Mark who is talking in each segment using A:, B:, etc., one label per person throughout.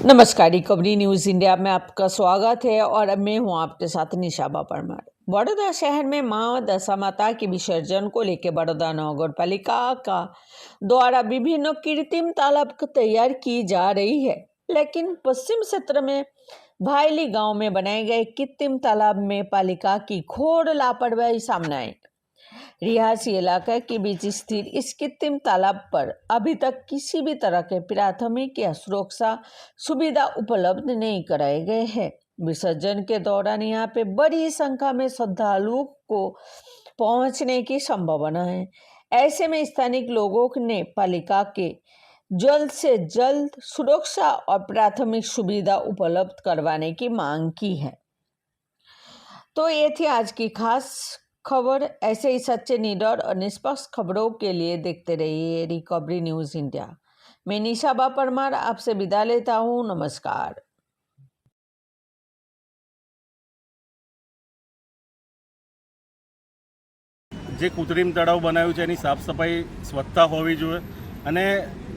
A: नमस्कार, recovery news India में आपका स्वागत है और मैं हूं आपके साथ निशाबा परमार। बड़ौदा शहर में मां दशा माता के विसर्जन को लेकर बड़ौदा नगर पालिका का द्वारा विभिन्न कृत्रिम तालाब तैयार की जा रही है, लेकिन पश्चिम क्षेत्र में भाईली गांव में बनाए गए कृत्रिम तालाब में पालिका की घोर लापरवाही सामने आई। रिहायशी इलाके के बीच स्थित इस कृत्रिम तालाब पर अभी तक किसी भी तरह के प्राथमिक या सुरक्षा सुविधा उपलब्ध नहीं कराए गए हैं। विसर्जन के दौरान यहाँ पे बड़ी संख्या में श्रद्धालुओं को पहुंचने की संभावना है। ऐसे में स्थानीय लोगों ने पालिका के जल्द से जल्द सुरक्षा और प्राथमिक सुविधा उपलब्ध करवाने की मांग की है। तो ये थी आज की खास खबर। ऐसे ही सच्चे, निडर और निष्पक्ष खबरों के लिए देखते रहिए रिकवरी न्यूज़ इंडिया। मैं निशाबा परमार आपसे विदा लेता हूँ। नमस्कार।
B: જે કૃત્રિમ તળાવ બનાવ્યું છે એની સાફ સફાઈ સ્વચ્છતા હોવી જોઈએ અને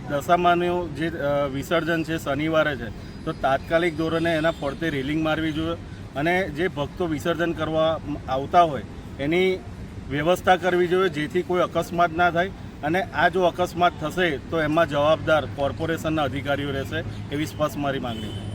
B: દશામાનું જે વિસર્જન છે શનિવારે છે તો તાત્કાલિક ધોરણે એના ફરતે રેલિંગ મારવી જોઈએ અને જે ભક્તો વિસર્જન કરવા આવતા હોય એની વ્યવસ્થા કરવી જોઈએ જેથી કોઈ અકસ્માત ના થાય અને આ જો અકસ્માત થશે તો એમાં જવાબદાર કોર્પોરેશનના અધિકારીઓ રહેશે એવી સ્પષ્ટ મારી માંગણી છે।